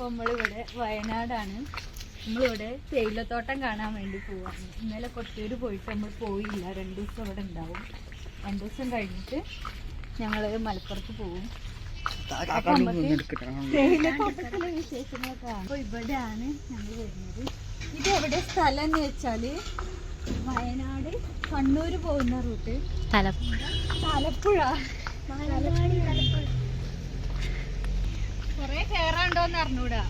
ഇപ്പോൾ നമ്മളിവിടെ വയനാടാണ്. നമ്മളിവിടെ തേയിലത്തോട്ടം കാണാൻ വേണ്ടി പോവാണ്. ഇന്നലെ കൊട്ടിയൂർ പോയിട്ട് നമ്മൾ പോയില്ല. 2 ദിവസം ഇവിടെ ഉണ്ടാവും. 2 ദിവസം കഴിഞ്ഞിട്ട് ഞങ്ങൾ മലപ്പുറത്ത് പോകും. തേയിലത്തോട്ടത്തിലെ വിശേഷങ്ങളൊക്കെ ആണ്. അപ്പോൾ ഇവിടെയാണ് ഞങ്ങൾ വരുന്നത്. ഇതെവിടെ സ്ഥലം എന്ന് വെച്ചാൽ വയനാട് കണ്ണൂർ പോകുന്ന റൂട്ട് തലപ്പുഴ. കൊറേ കേറാണ്ടോന്ന് അറിഞ്ഞൂടാ.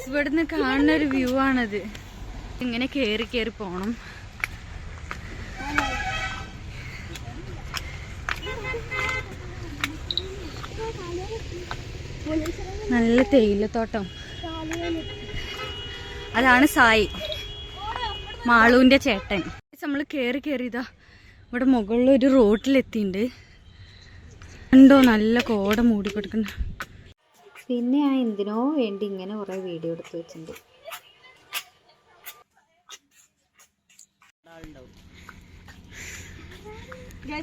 ഇവിടുന്ന് കാണുന്ന ഒരു വ്യൂ ആണത്. ഇങ്ങനെ കേറി കേറി പോണം. നല്ല തേയിലത്തോട്ടം. അതാണ് സായി, മാളുവിന്റെ ചേട്ടൻ. നമ്മൾ കേറി കേറിയതാ ഇവിടെ മുകളിൽ ഒരു റോട്ടിലെത്തിണ്ട്. ഉണ്ടോ നല്ല കോട മൂടി കൊടുക്കുന്ന. പിന്നെ ഞാൻ എന്തിനോ വേണ്ടി ഇങ്ങനെ കുറെ വീഡിയോ എടുത്ത് വെച്ചിട്ടുണ്ട്.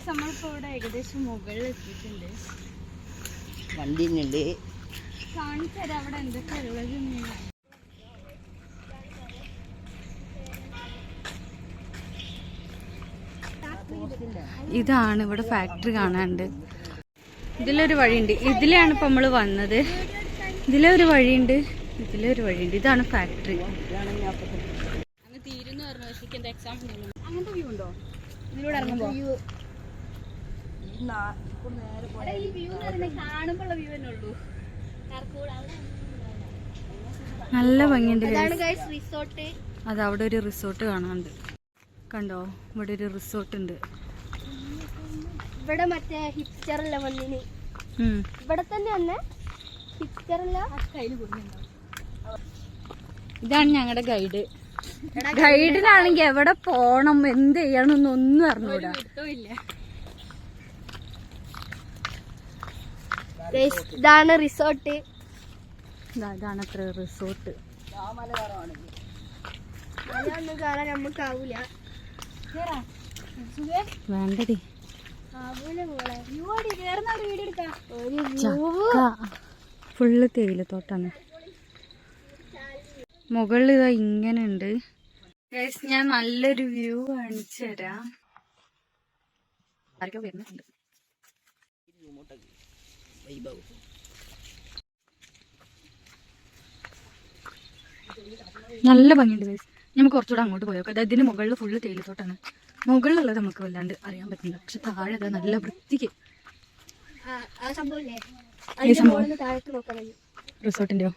നമ്മളിപ്പോ ഇവിടെ ഏകദേശം മുകളിൽ എത്തിയിട്ടുണ്ട്. വണ്ടി കാണിച്ചു തരാം അവിടെ എന്തൊക്കെ ഉള്ളത്. ഇതാണ് ഇവിടെ ഫാക്ടറി കാണാനുണ്ട്. ഇതിലൊരു വഴിയുണ്ട്. ഇതിലാണ് ഇപ്പൊ നമ്മള് വന്നത്. ഇതിലൊരു വഴിയുണ്ട്, ഇതിലൊരു വഴിയുണ്ട്. ഇതാണ് ഫാക്ടറി. അങ്ങനത്തെ വ്യൂ ഉണ്ടോ ഇതിലൂടെ ഇറങ്ങുമ്പോ? നല്ല ഭംഗിയുണ്ട്. അത് അവിടെ ഒരു റിസോർട്ട് കാണാനുണ്ട്. കണ്ടോ, ഇവിടെ ഒരു റിസോർട്ട് ഉണ്ട്. ഇവിടെ മറ്റേ ഹിപ്സ്റ്ററല്ല വന്നിന്. ഇവിടെ തന്നെ വന്നെ ഹിപ്സ്റ്ററല്ല. ഇതാണ് ഞങ്ങളുടെ ഗൈഡ്. ഗൈഡിനാണെങ്കിൽ എവിടെ പോണം എന്ത് ചെയ്യണമെന്നൊന്നും അറിഞ്ഞൂടാ. ഇതാണ് റിസോർട്ട്. ഇതാണ് അത്ര റിസോർട്ട്. നമുക്കാവൂല വേണ്ടടി. ഫുള്ള് തേയിലത്തോട്ടാണ്. മുകളിൽ ഇതാ ഇങ്ങനെ ഉണ്ട്. ഞാൻ നല്ലൊരു വ്യൂ കാണിച്ചു തരാം. ആരൊക്കെ വരുന്നുണ്ട്. നല്ല ഭംഗിയുണ്ട് ഗൈസ്. നമുക്ക് കുറച്ചുകൂടെ അങ്ങോട്ട് പോയോക്കാം. അതായത് ഇതിന് മുകളിൽ ഫുള്ള് തേയിലത്തോട്ടാണ്. മുകളിലുള്ളത് നമുക്ക് വല്ലാണ്ട് അറിയാൻ പറ്റില്ല. പക്ഷെ താഴെ നല്ല വൃത്തിക്ക് റിസോർട്ടിന്റെയോ.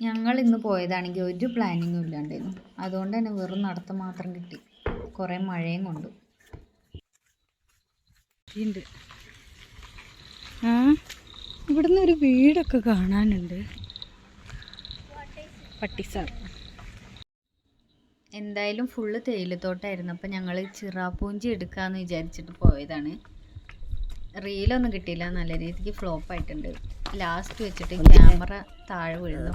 ഞങ്ങൾ ഇന്ന് പോയതാണെങ്കിൽ ഒരു പ്ലാനിങ്ങും ഇല്ലാണ്ടായിരുന്നു. അതുകൊണ്ട് തന്നെ വെറും നടത്തം മാത്രം കിട്ടി. കുറെ മഴയും കൊണ്ടു. ഇവിടുന്ന് ഒരു വീടൊക്കെ കാണാനുണ്ട്. പട്ടിസാർ. എന്തായാലും ഫുള്ള് തേയിലത്തോട്ടായിരുന്നു. അപ്പം ഞങ്ങൾ ചിറാപ്പൂഞ്ചി എടുക്കാമെന്ന് വിചാരിച്ചിട്ട് പോയതാണ്. റീലൊന്നും കിട്ടിയില്ല. നല്ല രീതിക്ക് ഫ്ലോപ്പ് ആയിട്ടുണ്ട്. ലാസ്റ്റ് വെച്ചിട്ട് ക്യാമറ താഴെ വീഴുന്നു.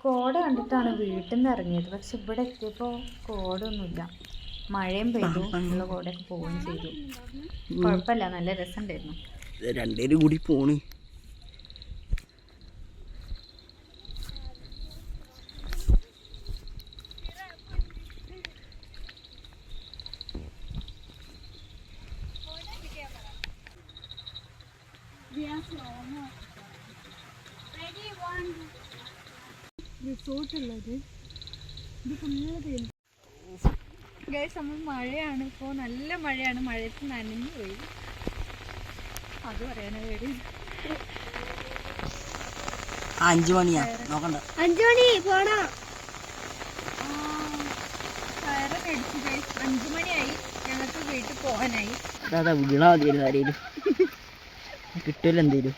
കോട കണ്ടിട്ടാണ് വീട്ടിൽ നിന്ന് ഇറങ്ങിയത്. പക്ഷെ ഇവിടെ എത്തിയപ്പോൾ കോടൊന്നുമില്ല. മഴയും പെയ്തു. ഉള്ള കോടയൊക്കെ പോവുകയും ചെയ്തു. കുഴപ്പമില്ല, നല്ല രസമുണ്ടായിരുന്നു. രണ്ടേരും കൂടി പോണ്. റിസോർട്ടുള്ളത് ഇത് ഫുള്ള് ഗൈസ്. നമ്മൾ മഴയാണ് ഇപ്പോൾ, നല്ല മഴയാണ്. മഴയത്ത് നനഞ്ഞു പോയി. അത് പറയാനാ പേടി. 5 മണിയാ നോക്കണ്ട. 5 മണി പോണോ? ഫയറൊക്കെ അടിച്ചു ഗൈസ്. 5 മണിയായി. ഞങ്ങൾക്ക് വീട്ടിൽ പോകാനായി. അതാ വീണാ മതിയായിരുന്നു ആരെയും. കിട്ടില്ല എന്തേലും.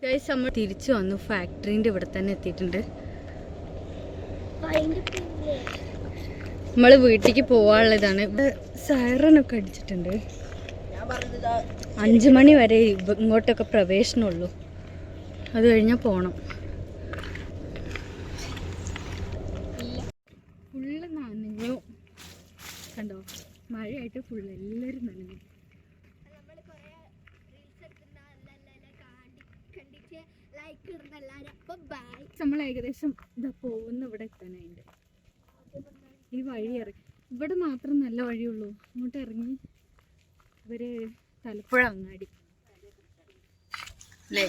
ഗൈസ് നമ്മൾ തിരിച്ചു വന്നു. ഫാക്ടറിന്റെ ഇവിടെ തന്നെ എത്തിയിട്ടുണ്ട്. നമ്മള് വീട്ടിലേക്ക് പോവാനുള്ളതാണ്. ഇവിടെ സൈറനൊക്കെ അടിച്ചിട്ടുണ്ട്. 5 മണി വരെ ഇങ്ങോട്ടൊക്കെ പ്രവേശനമുള്ളൂ. അത് കഴിഞ്ഞാൽ പോണം. ഫുള്ള് നനഞ്ഞു കണ്ടോ, മഴയായിട്ട് ഫുള്ള് എല്ലാവരും നനഞ്ഞു. നമ്മൾ ഏകദേശം ഇതാ പോകുന്ന ഇവിടെ എത്താനായിട്ട്. ഈ വഴി ഇറങ്ങി ഇവിടെ മാത്രം നല്ല വഴിയുള്ളൂ. ഇങ്ങോട്ട് ഇറങ്ങി ഇവര് തലപ്പുഴ അങ്ങാടി അല്ലേ,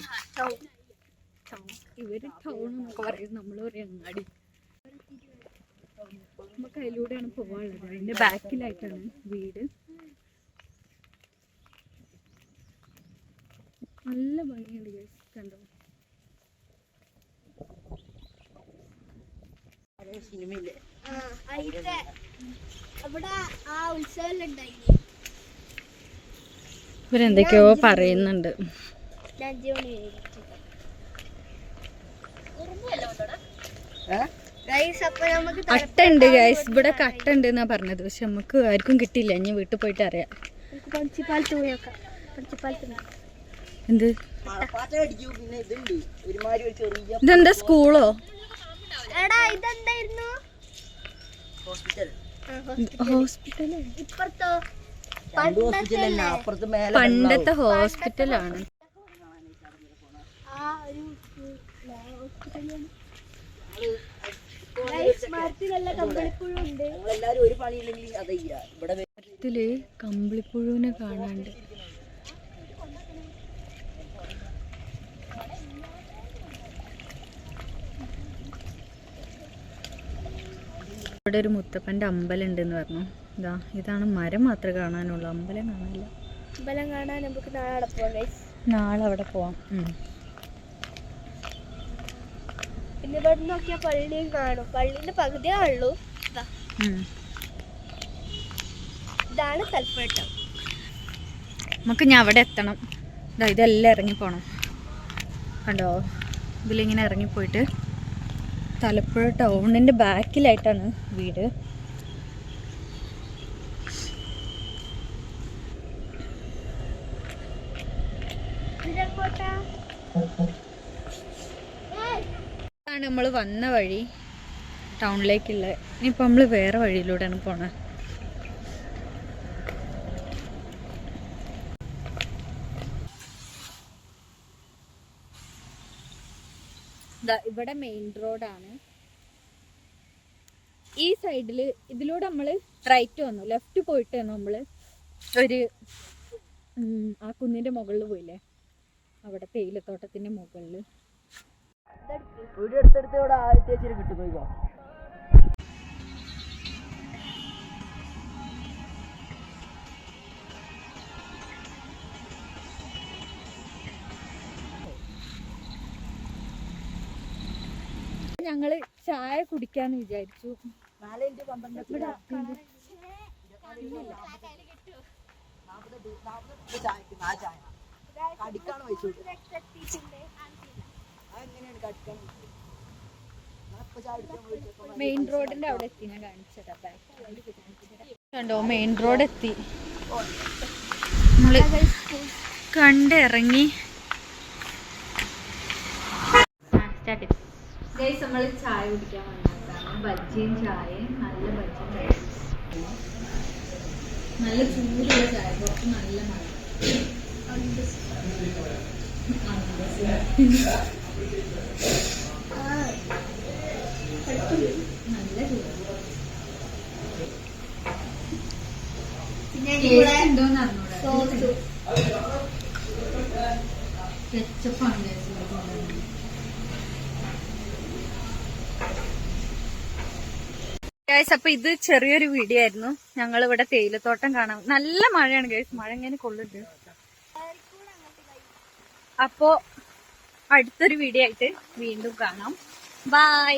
ഇവര് ടൗൺ എന്നൊക്കെ പറയും, നമ്മൾ പറയും അങ്ങാടി. നമുക്ക് അതിലൂടെയാണ് പോവാനുള്ളത്. അതിന്റെ ബാക്കിലായിട്ടാണ് വീട്. നല്ല ഭംഗിയുണ്ട് ഗൈസ്, കണ്ടോ. ഇവരെന്തൊക്കെയോ പറയുന്നുണ്ട്. കട്ടുണ്ട് ഗൈസ്, ഇവിടെ കട്ടുണ്ട് എന്നാ പറഞ്ഞത്. പക്ഷെ നമുക്ക് ആർക്കും കിട്ടിയില്ല. ഇനി വീട്ടിൽ പോയിട്ട് അറിയാം. എന്ത് ഇതെന്താ സ്കൂളോ? ഹോസ്പിറ്റലോ? പണ്ടത്തെ ഹോസ്പിറ്റലാണ്. മരത്തില് കമ്പിളിപ്പുഴുവിനെ കാണാണ്ട്. ഇവിടെ ഒരു മുത്തപ്പന്റെ അമ്പലം ഉണ്ടെന്ന് പറഞ്ഞു. ഇതാണ് മരം മാത്രമേ കാണാനുള്ളൂ, അമ്പലം കാണാനില്ല. അമ്പലം കാണാൻ നമുക്ക് നാളെ പോവാം. നാളെ അവിടെ പോവാം. പിന്നെ ഇവിടെ നോക്കിയാൽ പള്ളിയും കാണും. പള്ളിന്റെ പകുതിയേ ഉള്ളൂ. ഇതാണ് തലപ്പുഴ. നമുക്ക് ഞാൻ അവിടെ എത്തണം. ഇതെല്ലാം ഇറങ്ങിപ്പോണം. കണ്ടോ, ഇതിലിങ്ങനെ ഇറങ്ങിപ്പോയിട്ട് തലപ്പുഴ ടൗണിന്റെ ബാക്കിലായിട്ടാണ് വീട്. ാണ് നമ്മൾ വന്ന വഴി ടൗണിലേക്കുള്ള. ഇനിയിപ്പോൾ നമ്മൾ വേറെ വഴിയിലൂടെയാണ് പോണത്. ഇവിടെ മെയിൻ റോഡാണ്. ഈ സൈഡില് ഇതിലൂടെ നമ്മൾ റൈറ്റ് വന്നു, ലെഫ്റ്റ് പോയിട്ട് നമ്മൾ ഒരു ആ കുന്നിന്റെ മുകളിൽ പോയില്ലേ, അവിടെ തേയിലത്തോട്ടത്തിന്റെ മുകളിൽ. ഞങ്ങള് ചായ കുടിക്കാന്ന് വിചാരിച്ചു. മെയിൻ റോഡിന്റെ അവിടെ എത്തി. ഞാൻ കാണിച്ചതാ, കണ്ടോ മെയിൻ റോഡ് എത്തി. നമ്മള് കണ്ടിറങ്ങി. നമ്മൾ ചായ കുടിക്കാൻ വന്നതാണ്. ബജ്ജിയും ചായയും, നല്ല ബജ്ജിയും നല്ല ചൂടുള്ള ചായ. കുറച്ച് നല്ല മഴ. നല്ല ഉണ്ടോന്ന് അറിഞ്ഞൂടാ. കെച്ചപ്പാണ്. ഗൈസ്, അപ്പൊ ഇത് ചെറിയൊരു വീഡിയോ ആയിരുന്നു. ഞങ്ങൾ ഇവിടെ തേയിലത്തോട്ടം കാണാം. നല്ല മഴയാണ് ഗൈസ്, മഴ ഇങ്ങനെ കൊള്ളുന്നുണ്ട്. അപ്പോ അടുത്തൊരു വീഡിയോ ആയിട്ട് വീണ്ടും കാണാം. ബൈ.